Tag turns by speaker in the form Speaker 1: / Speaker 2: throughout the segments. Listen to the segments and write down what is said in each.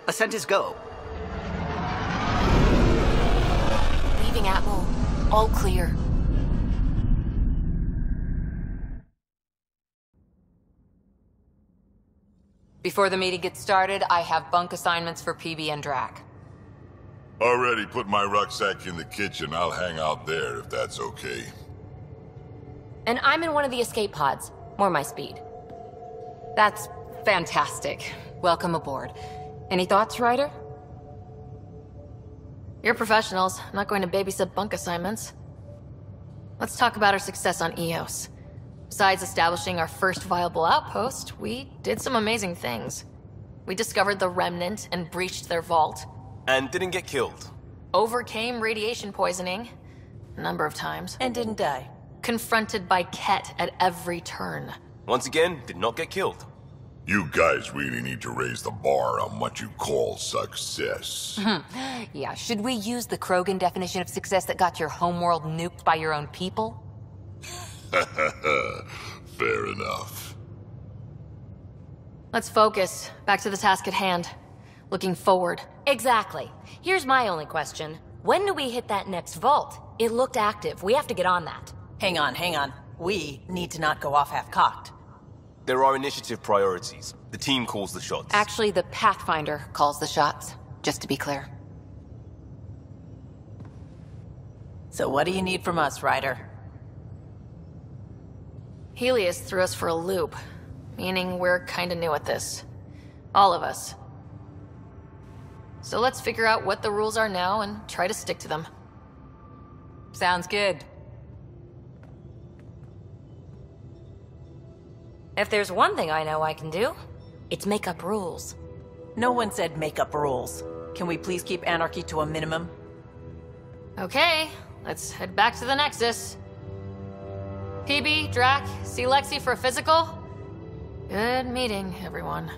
Speaker 1: Ascent is go.
Speaker 2: Leaving Atwell. All clear. Before the meeting gets started, I have bunk assignments for PB and Drac.
Speaker 3: Already put my rucksack in the kitchen. I'll hang out there if that's okay.
Speaker 2: And I'm in one of the escape pods. More my speed. That's fantastic. Welcome aboard. Any thoughts, Ryder?
Speaker 4: You're professionals. I'm not going to babysit bunk assignments. Let's talk about our success on Eos. Besides establishing our first viable outpost, we did some amazing things. We discovered the Remnant and breached their vault.
Speaker 5: And didn't get killed.
Speaker 4: Overcame radiation poisoning. A number of times.
Speaker 6: And didn't die.
Speaker 4: Confronted by Ket at every turn.
Speaker 5: Once again, did not get killed.
Speaker 3: You guys really need to raise the bar on what you call success.
Speaker 2: Yeah, should we use the Krogan definition of success that got your homeworld nuked by your own people?
Speaker 3: Fair enough.
Speaker 4: Let's focus. Back to the task at hand. Looking forward.
Speaker 2: Exactly. Here's my only question. When do we hit that next vault? It looked active. We have to get on that.
Speaker 6: Hang on. We need to not go off half-cocked.
Speaker 5: There are initiative priorities. The team calls the shots.
Speaker 2: Actually, the Pathfinder calls the shots, just to be clear.
Speaker 6: So what do you need from us, Ryder?
Speaker 4: Helios threw us for a loop, meaning we're kinda new at this. All of us. So let's figure out what the rules are now and try to stick to them.
Speaker 2: Sounds good. If there's one thing I know I can do, it's make up rules.
Speaker 6: No one said make up rules. Can we please keep anarchy to a minimum?
Speaker 4: Okay, let's head back to the Nexus. PB, Drac, see Lexi for a physical? Good meeting, everyone.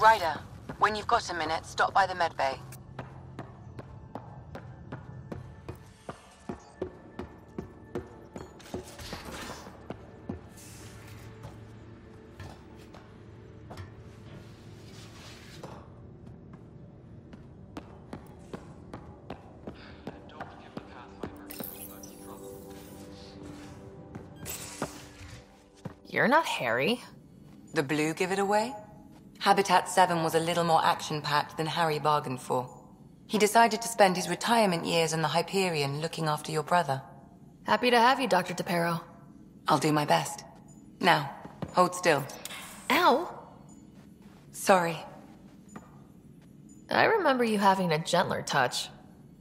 Speaker 2: Ryder, when you've got a minute, stop by the medbay.
Speaker 4: You're not Harry.
Speaker 2: The blue give it away? Habitat 7 was a little more action-packed than Harry bargained for. He decided to spend his retirement years in the Hyperion looking after your brother.
Speaker 4: Happy to have you, Dr. DePero.
Speaker 2: I'll do my best. Now, hold still.
Speaker 4: Ow!
Speaker 2: Sorry.
Speaker 4: I remember you having a gentler touch.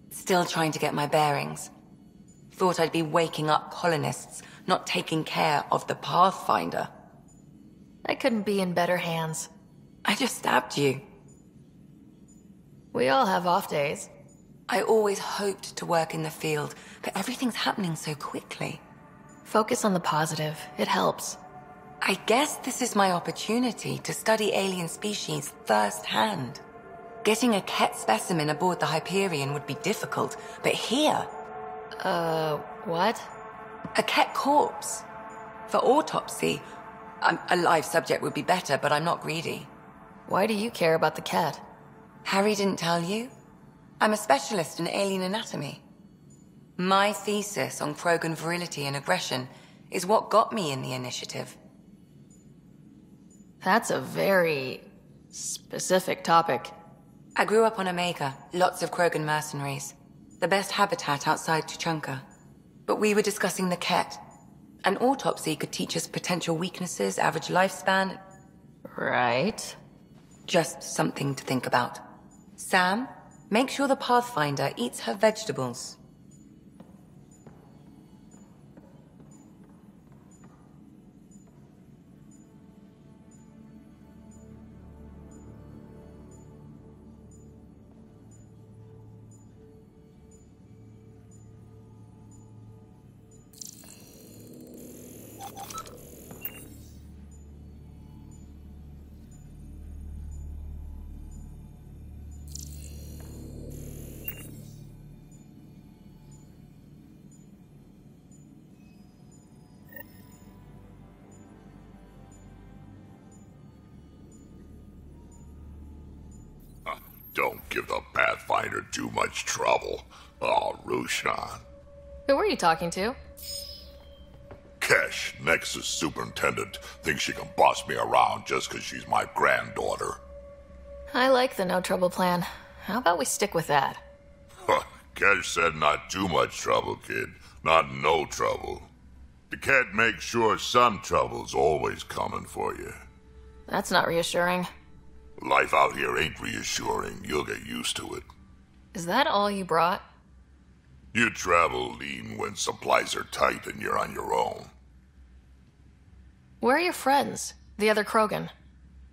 Speaker 2: Still trying to get my bearings. Thought I'd be waking up colonists, not taking care of the Pathfinder.
Speaker 4: I couldn't be in better hands.
Speaker 2: I just stabbed you.
Speaker 4: We all have off days.
Speaker 2: I always hoped to work in the field, but everything's happening so quickly.
Speaker 4: Focus on the positive. It helps.
Speaker 2: I guess this is my opportunity to study alien species firsthand. Getting a Ket specimen aboard the Hyperion would be difficult, but here...
Speaker 4: what?
Speaker 2: A Ket corpse. For autopsy, a live subject would be better, but I'm not greedy.
Speaker 4: Why do you care about the cat?
Speaker 2: Harry didn't tell you? I'm a specialist in alien anatomy. My thesis on Krogan virility and aggression is what got me in the initiative.
Speaker 4: That's a very specific topic.
Speaker 2: I grew up on Omega, lots of Krogan mercenaries. The best habitat outside Tuchanka. But we were discussing the Ket. An autopsy could teach us potential weaknesses, average lifespan.
Speaker 4: Right.
Speaker 2: Just something to think about. Sam, make sure the Pathfinder eats her vegetables.
Speaker 3: Don't give the Pathfinder too much trouble. Oh, Rushan.
Speaker 4: Who were you talking to?
Speaker 3: Kesh, Nexus superintendent, thinks she can boss me around just because she's my granddaughter.
Speaker 4: I like the no trouble plan. How about we stick with that?
Speaker 3: Kesh said not too much trouble, kid. Not no trouble. The cat makes sure some trouble's always coming for you.
Speaker 4: That's not reassuring.
Speaker 3: Life out here ain't reassuring. You'll get used to it.
Speaker 4: Is that all you brought?
Speaker 3: You travel lean when supplies are tight and you're on your own.
Speaker 4: Where are your friends? The other Krogan?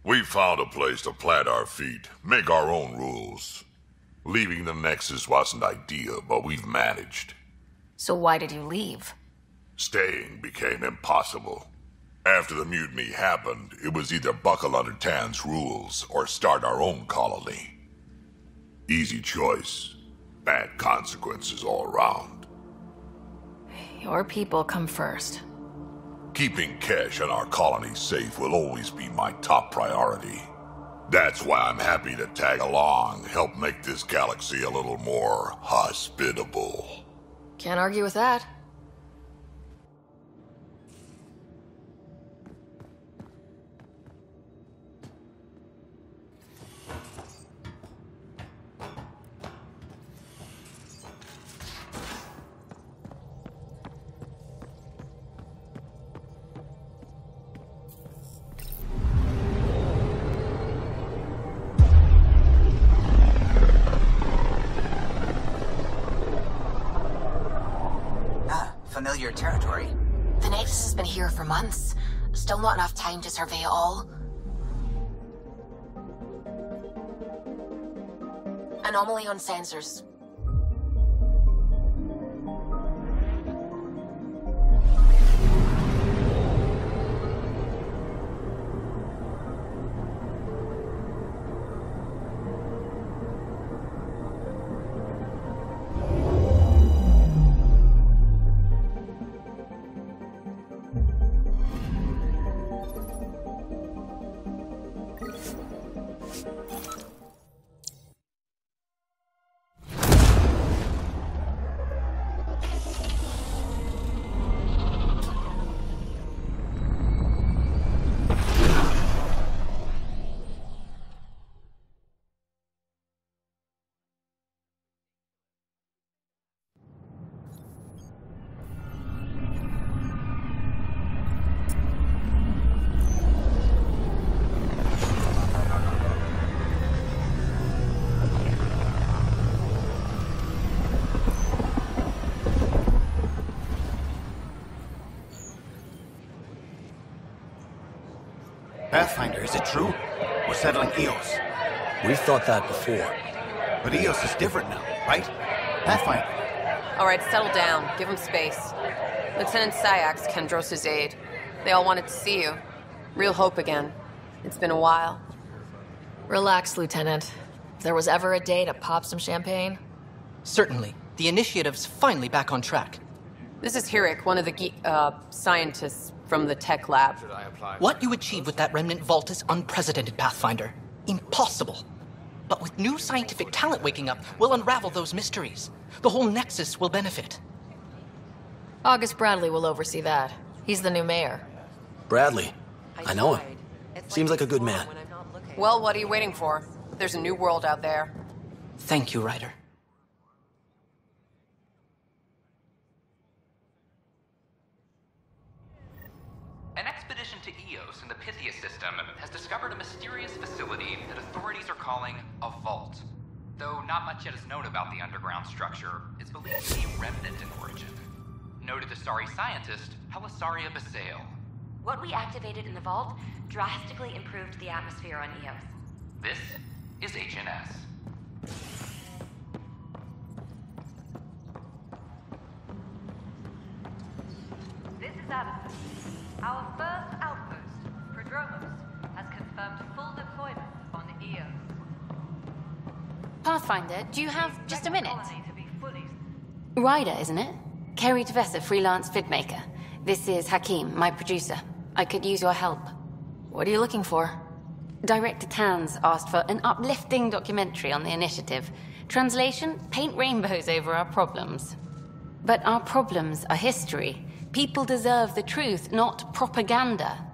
Speaker 3: We found a place to plant our feet, make our own rules. Leaving the Nexus wasn't ideal, but we've managed.
Speaker 4: So why did you leave?
Speaker 3: Staying became impossible. After the mutiny happened, it was either buckle under Tan's rules or start our own colony. Easy choice. Bad consequences all around.
Speaker 4: Your people come first.
Speaker 3: Keeping Kesh and our colony safe will always be my top priority. That's why I'm happy to tag along, help make this galaxy a little more hospitable.
Speaker 4: Can't argue with that.
Speaker 1: Familiar territory.
Speaker 7: The Nexus has been here for months. Still not enough time to survey it all. Anomaly on sensors.
Speaker 8: Pathfinder, is it true? We're settling Eos.
Speaker 9: We've thought that before.
Speaker 8: But Eos is different now, right? Pathfinder.
Speaker 10: All right, settle down. Give him space. Lieutenant Syax, Kendros' aide. They all wanted to see you. Real hope again. It's been a while.
Speaker 4: Relax, Lieutenant. If there was ever a day to pop some champagne...
Speaker 11: Certainly. The initiative's finally back on track.
Speaker 10: This is Hirik, one of the scientists from the tech lab.
Speaker 11: What you achieved with that remnant vault is unprecedented, Pathfinder. Impossible. But with new scientific talent waking up, we'll unravel those mysteries. The whole Nexus will benefit.
Speaker 4: August Bradley will oversee that. He's the new mayor.
Speaker 9: Bradley. I know him. Seems like a good man.
Speaker 10: Well, what are you waiting for? There's a new world out there.
Speaker 11: Thank you, Ryder.
Speaker 12: An expedition to Eos in the Pythia system has discovered a mysterious facility that authorities are calling a vault. Though not much yet is known about the underground structure, it's believed to be remnant in origin. Noted Asari scientist, Helisaria Basale.
Speaker 13: What we activated in the vault drastically improved the atmosphere on Eos.
Speaker 12: This is HNS.
Speaker 13: This is Addison. Our first outpost, Prodromos, has confirmed full deployment on Eos.
Speaker 7: Pathfinder, do you have just a minute? Ryder, isn't it? Kerry Tvessa, freelance vidmaker. This is Hakim, my producer. I could use your help.
Speaker 4: What are you looking for?
Speaker 7: Director Tans asked for an uplifting documentary on the initiative. Translation, paint rainbows over our problems. But our problems are history. People deserve the truth, not propaganda.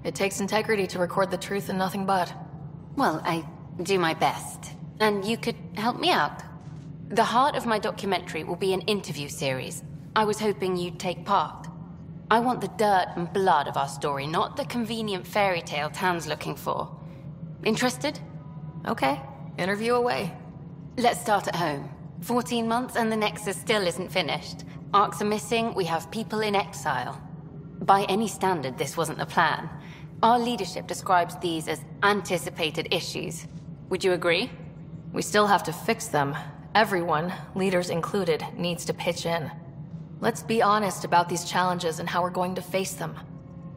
Speaker 4: It takes integrity to record the truth and nothing but.
Speaker 7: Well, I do my best. And you could help me out. The heart of my documentary will be an interview series. I was hoping you'd take part. I want the dirt and blood of our story, not the convenient fairy tale Tan's looking for. Interested?
Speaker 4: Okay, interview away.
Speaker 7: Let's start at home. 14 months and the Nexus still isn't finished. Arcs are missing, we have people in exile. By any standard, this wasn't the plan. Our leadership describes these as anticipated issues. Would you agree?
Speaker 4: We still have to fix them. Everyone, leaders included, needs to pitch in. Let's be honest about these challenges and how we're going to face them.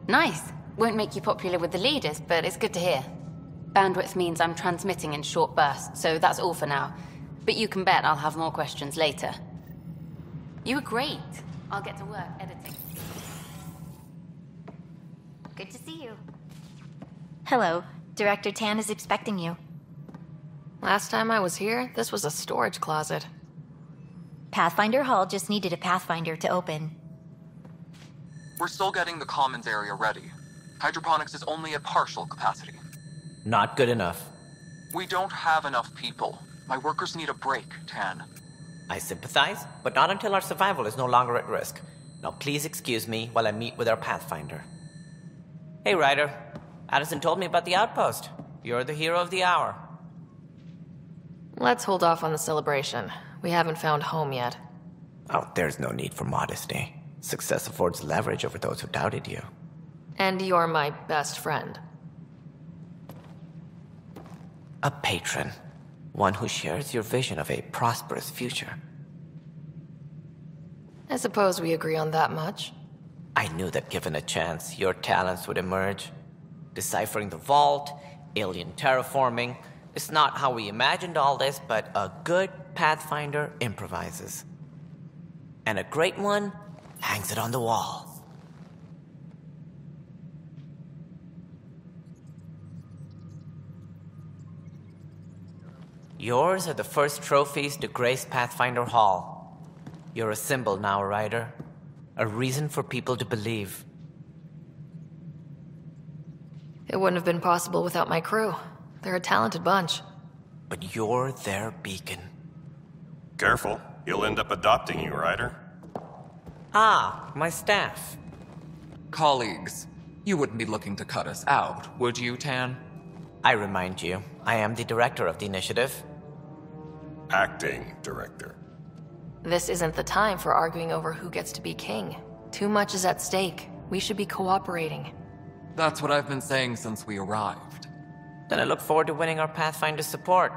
Speaker 7: Nice. Won't make you popular with the leaders, but it's good to hear. Bandwidth means I'm transmitting in short bursts, so that's all for now. But you can bet I'll have more questions later. You were great. I'll get to work editing.
Speaker 1: Good to see you. Hello. Director Tan is expecting you.
Speaker 4: Last time I was here, this was a storage closet.
Speaker 1: Pathfinder Hall just needed a Pathfinder to open.
Speaker 12: We're still getting the commons area ready. Hydroponics is only at partial capacity.
Speaker 14: Not good enough.
Speaker 12: We don't have enough people. My workers need a break, Tan.
Speaker 14: I sympathize, but not until our survival is no longer at risk. Now please excuse me while I meet with our Pathfinder. Hey, Ryder. Addison told me about the outpost. You're the hero of the hour.
Speaker 4: Let's hold off on the celebration. We haven't found home yet.
Speaker 14: Oh, there's no need for modesty. Success affords leverage over those who doubted you.
Speaker 4: And you're my best friend.
Speaker 14: A patron. One who shares your vision of a prosperous future.
Speaker 4: I suppose we agree on that much.
Speaker 14: I knew that given a chance, your talents would emerge. Deciphering the vault, alien terraforming. It's not how we imagined all this, but a good Pathfinder improvises. And a great one hangs it on the wall. Yours are the first trophies to grace Pathfinder Hall. You're a symbol now, Ryder. A reason for people to believe.
Speaker 4: It wouldn't have been possible without my crew. They're a talented bunch.
Speaker 14: But you're their beacon.
Speaker 5: Careful. He'll end up adopting you, Ryder.
Speaker 14: Ah, my staff.
Speaker 12: Colleagues, you wouldn't be looking to cut us out, would you, Tan?
Speaker 14: I remind you, I am the director of the initiative.
Speaker 5: Acting director.
Speaker 4: This isn't the time for arguing over who gets to be king. Too much is at stake. We should be cooperating.
Speaker 12: That's what I've been saying since we arrived.
Speaker 14: Then I look forward to winning our Pathfinder's support.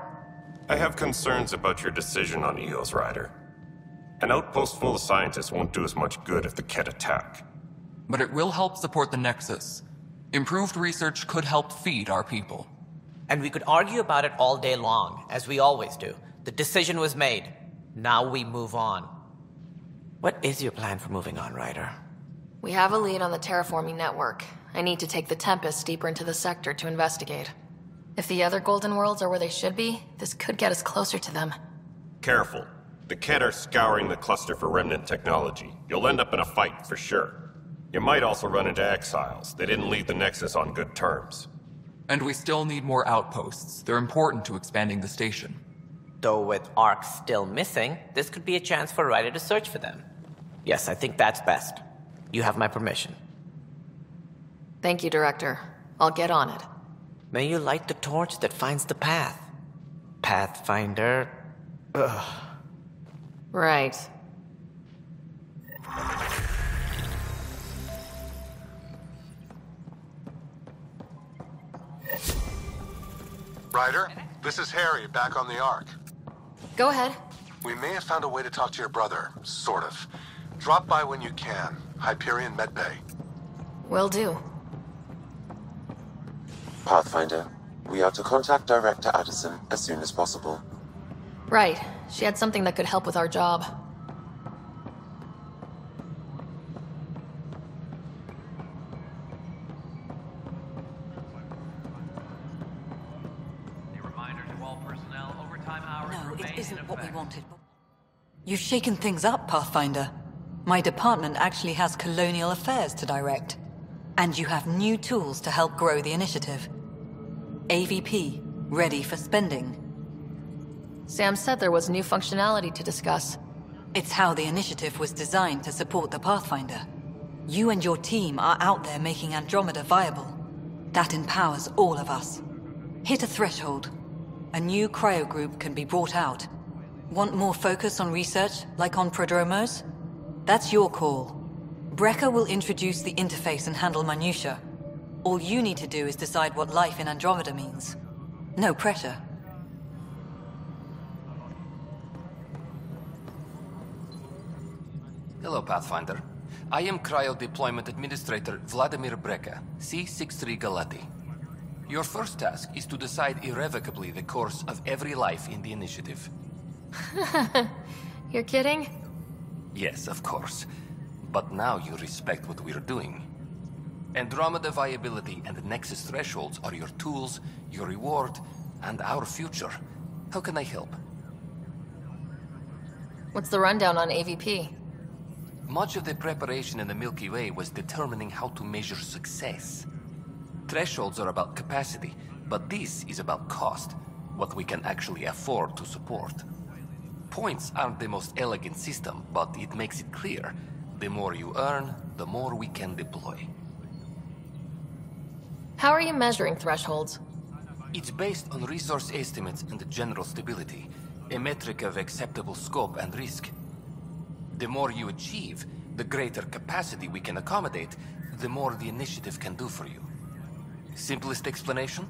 Speaker 5: I have concerns about your decision on EOS, Ryder. An outpost full of scientists won't do us much good if the Ket attack.
Speaker 12: But it will help support the Nexus. Improved research could help feed our people.
Speaker 14: And we could argue about it all day long, as we always do. The decision was made. Now we move on. What is your plan for moving on, Ryder?
Speaker 4: We have a lead on the terraforming network. I need to take the Tempest deeper into the sector to investigate. If the other Golden Worlds are where they should be, this could get us closer to them.
Speaker 5: Careful. The Ket are scouring the cluster for remnant technology. You'll end up in a fight, for sure. You might also run into exiles. They didn't leave the Nexus on good terms.
Speaker 12: And we still need more outposts. They're important to expanding the station.
Speaker 14: Though with Arcs still missing, this could be a chance for Ryder to search for them. Yes, I think that's best. You have my permission.
Speaker 4: Thank you, Director. I'll get on it.
Speaker 14: May you light the torch that finds the path. Pathfinder... Ugh.
Speaker 4: Right.
Speaker 15: Ryder, this is Harry, back on the Ark.
Speaker 4: Go ahead.
Speaker 15: We may have found a way to talk to your brother, sort of. Drop by when you can. Hyperion Medbay.
Speaker 4: Will do.
Speaker 16: Pathfinder, we are to contact Director Addison as soon as possible.
Speaker 4: Right. She had something that could help with our job.
Speaker 17: It isn't what we wanted. You've shaken things up, Pathfinder. My department actually has colonial affairs to direct. And you have new tools to help grow the initiative. AVP, ready for spending.
Speaker 4: Sam said there was new functionality to discuss.
Speaker 17: It's how the initiative was designed to support the Pathfinder. You and your team are out there making Andromeda viable. That empowers all of us. Hit a threshold. A new cryo group can be brought out. Want more focus on research, like on prodromos? That's your call. Brecker will introduce the interface and handle minutiae. All you need to do is decide what life in Andromeda means. No pressure.
Speaker 18: Hello, Pathfinder. I am Cryo Deployment Administrator Vladimir Brecker, C-63 Galati. Your first task is to decide irrevocably the course of every life in the initiative.
Speaker 4: You're kidding?
Speaker 18: Yes, of course. But now you respect what we're doing. Andromeda viability and Nexus thresholds are your tools, your reward, and our future. How can I help?
Speaker 4: What's the rundown on AVP?
Speaker 18: Much of the preparation in the Milky Way was determining how to measure success. Thresholds are about capacity, but this is about cost, what we can actually afford to support. Points aren't the most elegant system, but it makes it clear. The more you earn, the more we can deploy.
Speaker 4: How are you measuring thresholds?
Speaker 18: It's based on resource estimates and general stability, a metric of acceptable scope and risk. The more you achieve, the greater capacity we can accommodate, the more the initiative can do for you. Simplest explanation,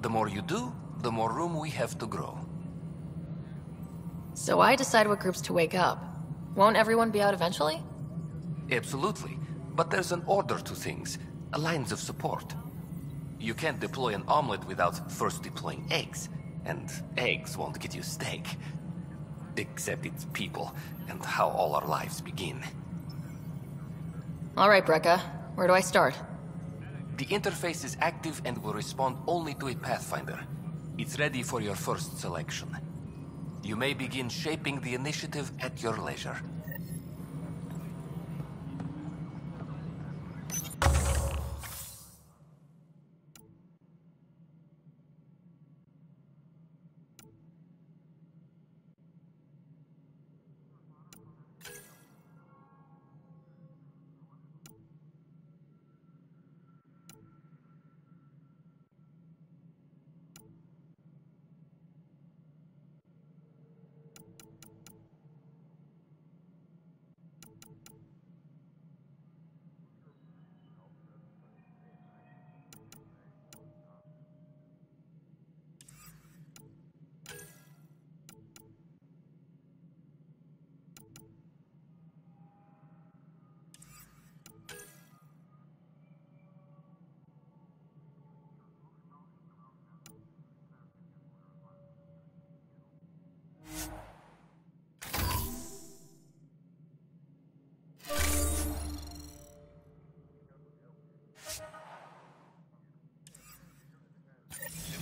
Speaker 18: the more you do, the more room we have to grow.
Speaker 4: So I decide what groups to wake up. Won't everyone be out eventually?
Speaker 18: Absolutely, but there's an order to things, lines of support. You can't deploy an omelet without first deploying eggs, and eggs won't get you steak. Except it's people, and how all our lives begin.
Speaker 4: All right, Brekka. Where do I start?
Speaker 18: The interface is active and will respond only to a Pathfinder. It's ready for your first selection. You may begin shaping the initiative at your leisure.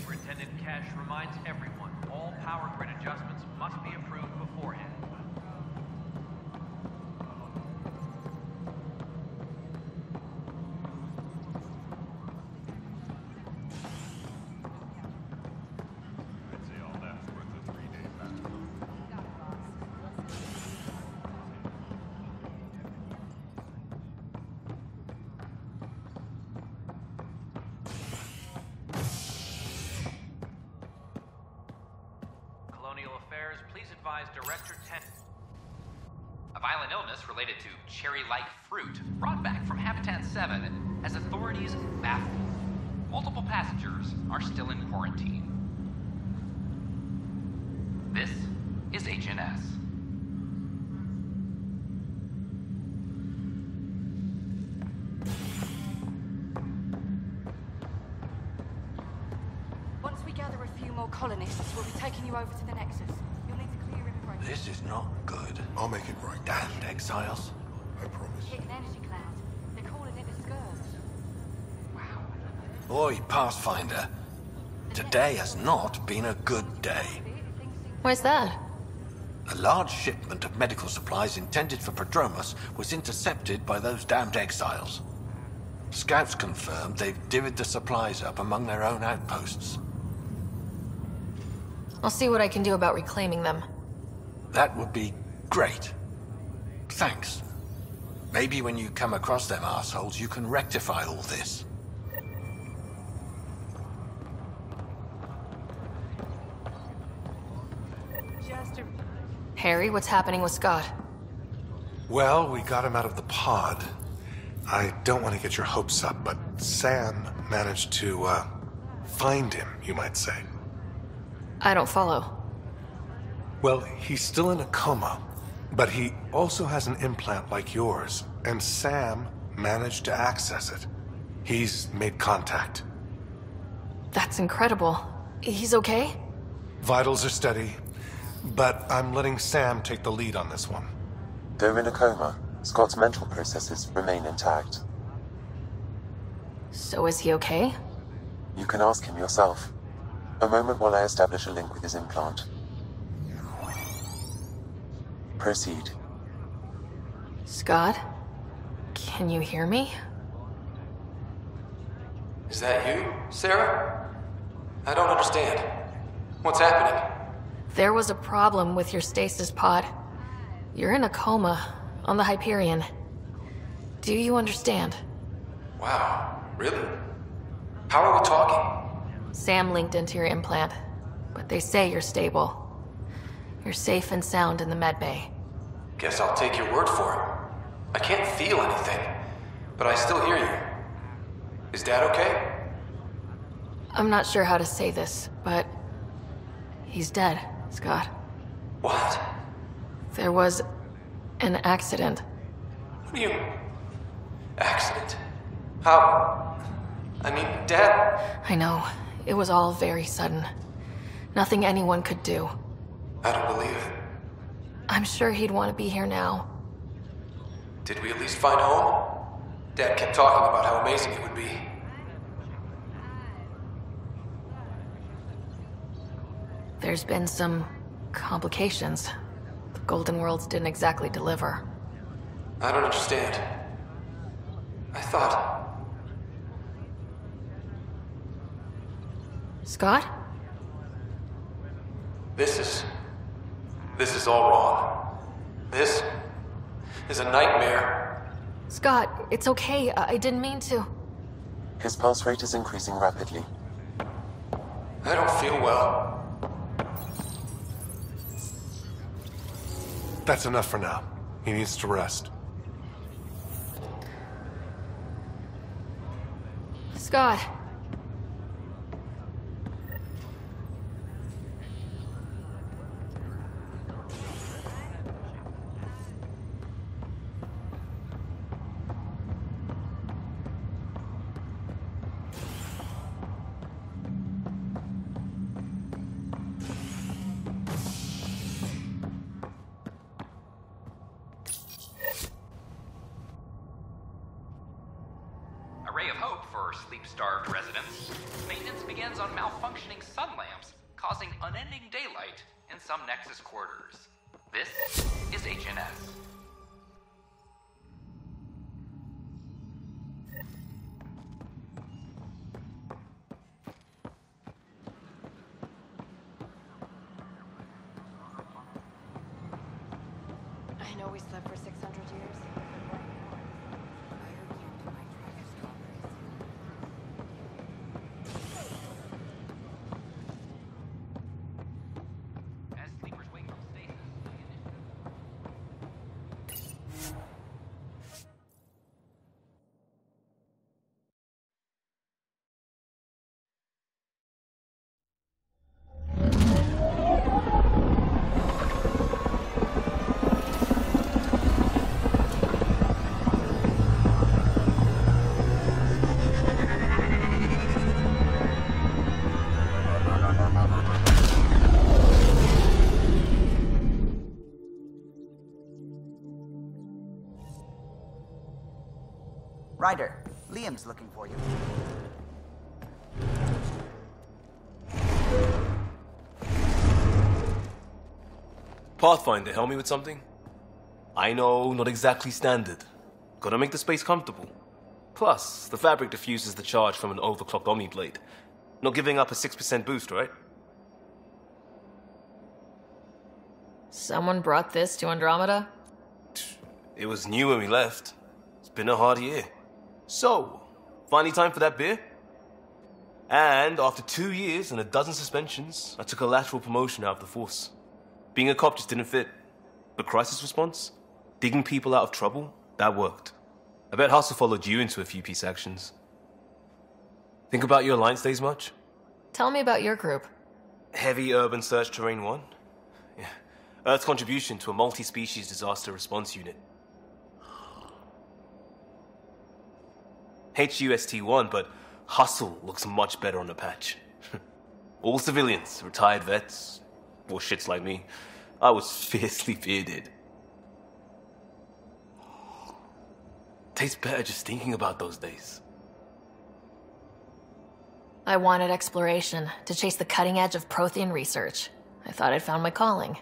Speaker 12: Superintendent Cash reminds everyone, all power grid adjustments must be approved beforehand. Please advise Director Tenant. A violent illness related to cherry-like fruit brought back from Habitat 7 as authorities baffled. Multiple passengers are still in quarantine. This is HNS.
Speaker 19: Once we gather a few more colonists, we'll be taking you over to the Nexus. You'll need to clear information.
Speaker 15: This is not good.
Speaker 3: I'll make it right.
Speaker 15: Damned exiles.
Speaker 3: I promise.
Speaker 19: Hit an energy cloud. They're calling it a scourge.
Speaker 15: Boy, Pathfinder. Today has not been a good day.
Speaker 4: Why's that?
Speaker 8: A large shipment of medical supplies intended for Prodromos was intercepted by those damned exiles. Scouts confirmed they've divvied the supplies up among their own outposts.
Speaker 4: I'll see what I can do about reclaiming them.
Speaker 8: That would be great. Thanks. Maybe when you come across them assholes, you can rectify all this.
Speaker 4: Harry, what's happening with Scott?
Speaker 20: Well, we got him out of the pod. I don't want to get your hopes up, but Sam managed to, find him, you might say.
Speaker 4: I don't follow.
Speaker 20: Well, he's still in a coma, but he also has an implant like yours, and Sam managed to access it. He's made contact.
Speaker 4: That's incredible. He's okay?
Speaker 20: Vitals are steady, but I'm letting Sam take the lead on this one.
Speaker 16: Though in a coma, Scott's mental processes remain intact.
Speaker 4: So is he okay?
Speaker 16: You can ask him yourself. A moment while I establish a link with his implant. Proceed.
Speaker 4: Scott? Can you hear me?
Speaker 21: Is that you, Sarah? I don't understand. What's happening?
Speaker 4: There was a problem with your stasis pod. You're in a coma on the Hyperion. Do you understand?
Speaker 21: Wow, really? How are we talking?
Speaker 4: Sam linked into your implant, but they say you're stable. You're safe and sound in the medbay.
Speaker 21: Guess I'll take your word for it. I can't feel anything, but I still hear you. Is Dad okay?
Speaker 4: I'm not sure how to say this, but he's dead, Scott.
Speaker 21: What?
Speaker 4: There was an accident.
Speaker 21: What do you... accident? How? I mean, Dad...
Speaker 4: I know. It was all very sudden. Nothing anyone could do.
Speaker 21: I don't believe it.
Speaker 4: I'm sure he'd want to be here now.
Speaker 21: Did we at least find home? Dad kept talking about how amazing it would be.
Speaker 4: There's been some complications. The Golden Worlds didn't exactly deliver.
Speaker 21: I don't understand. I thought...
Speaker 4: Scott?
Speaker 21: This is all wrong. This is a nightmare.
Speaker 4: Scott, it's okay. I didn't mean to.
Speaker 16: His pulse rate is increasing rapidly.
Speaker 21: I don't feel well.
Speaker 20: That's enough for now. He needs to rest.
Speaker 4: Scott.
Speaker 12: Sleep-starved residents. Maintenance begins on malfunctioning sun lamps, causing unending daylight in some Nexus quarters. This is HNS.
Speaker 19: I know we slept for 600 years.
Speaker 22: Ryder, Liam's looking for you.
Speaker 2: Pathfinder, help me with something? I know, not exactly standard. Gotta make the space comfortable. Plus, the fabric diffuses the charge from an overclocked Omniblade. Not giving up a 6% boost, right?
Speaker 4: Someone brought this to Andromeda?
Speaker 2: It was new when we left. It's been a hard year. So, finally time for that beer? And after 2 years and a dozen suspensions, I took a lateral promotion out of the force. Being a cop just didn't fit. But crisis response? Digging people out of trouble? That worked. I bet Hustle followed you into a few peace actions. Think about your Alliance days much?
Speaker 4: Tell me about your group.
Speaker 2: Heavy Urban Search Terrain 1? Yeah. Earth's contribution to a multi-species disaster response unit. HUST-1, but Hustle looks much better on the patch. All civilians, retired vets, or shits like me. I was fiercely bearded. Tastes better just thinking about those days.
Speaker 4: I wanted exploration, to chase the cutting edge of Prothean research. I thought I'd found my calling.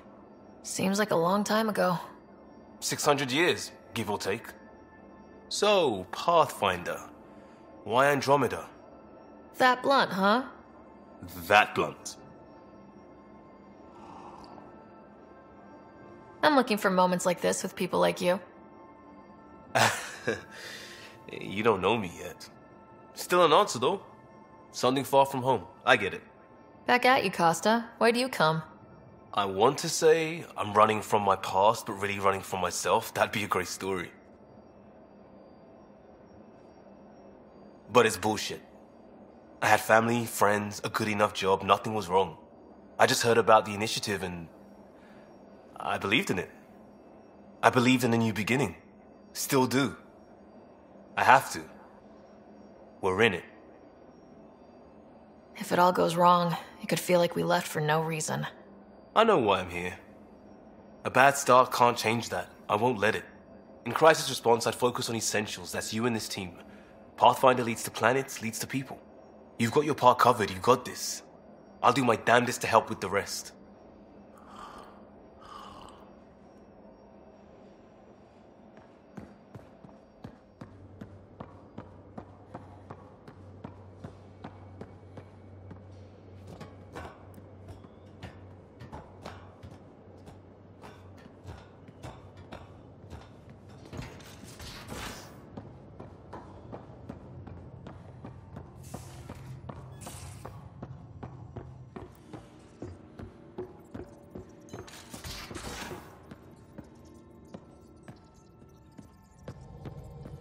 Speaker 4: Seems like a long time ago.
Speaker 2: 600 years, give or take. So, Pathfinder. Why Andromeda?
Speaker 4: That blunt, huh?
Speaker 2: That blunt.
Speaker 4: I'm looking for moments like this with people like you.
Speaker 2: You don't know me yet. Still an answer, though. Something far from home. I get it.
Speaker 4: Back at you, Costa. Why do you come?
Speaker 2: I want to say I'm running from my past, but really running from myself. That'd be a great story. But it's bullshit. I had family, friends, a good enough job, nothing was wrong. I just heard about the initiative and I believed in it. I believed in a new beginning. Still do. I have to. We're in it.
Speaker 4: If it all goes wrong, it could feel like we left for no reason.
Speaker 2: I know why I'm here. A bad start can't change that. I won't let it. In crisis response, I'd focus on essentials. That's you and this team. Pathfinder leads to planets, leads to people. You've got your part covered. You've got this. I'll do my damnedest to help with the rest.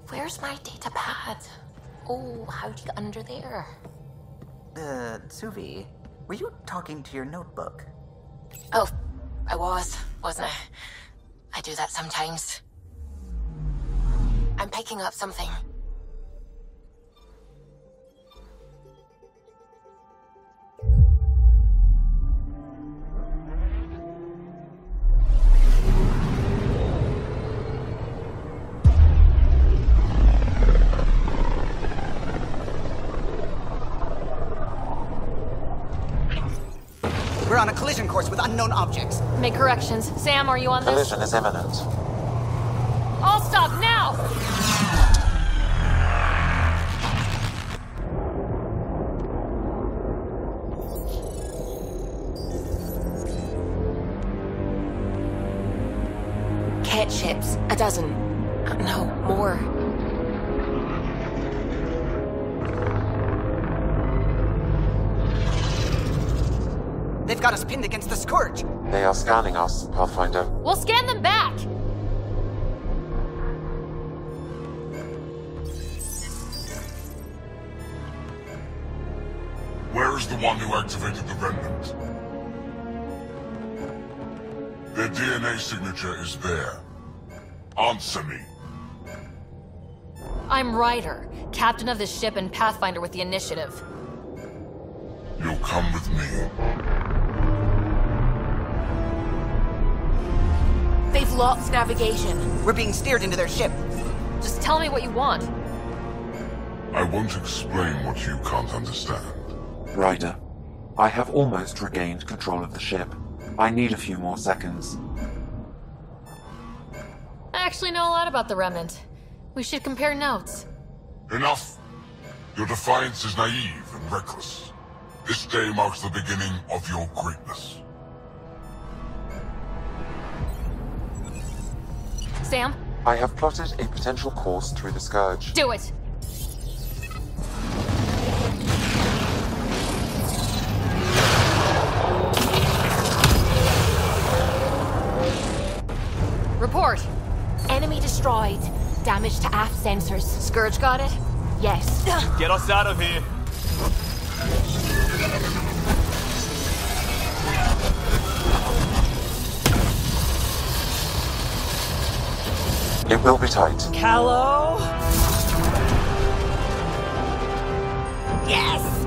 Speaker 7: Where's my data pad? Oh, how'd you get under there?
Speaker 22: Suvi, were you talking to your notebook?
Speaker 7: Oh, I wasn't I? I do that sometimes. I'm picking up something.
Speaker 22: We're on a collision course with unknown objects.
Speaker 4: Make corrections. Sam, are you on this?
Speaker 16: Collision is imminent.
Speaker 4: All stop now!
Speaker 7: Cat ships, a dozen. No, more.
Speaker 22: They've got us pinned against the Scourge.
Speaker 16: They are scanning us, Pathfinder.
Speaker 4: We'll scan them back!
Speaker 3: Where is the one who activated the remnant? Their DNA signature is there. Answer me.
Speaker 4: I'm Ryder, captain of this ship and Pathfinder with the initiative.
Speaker 3: You'll come with me.
Speaker 7: They've lost navigation.
Speaker 22: We're being steered into their ship.
Speaker 4: Just tell me what you want.
Speaker 3: I won't explain what you can't understand.
Speaker 16: Ryder, I have almost regained control of the ship. I need a few more seconds.
Speaker 4: actually know a lot about the Remnant. We should compare notes.
Speaker 3: Enough! Your defiance is naive and reckless. This day marks the beginning of your greatness.
Speaker 4: Sam?
Speaker 16: I have plotted a potential course through the Scourge.
Speaker 4: Do it! Report.
Speaker 6: Enemy destroyed. Damage to aft sensors.
Speaker 4: Scourge got it?
Speaker 6: Yes.
Speaker 2: Get us out of here.
Speaker 16: It will be tight.
Speaker 6: Callow? Yes!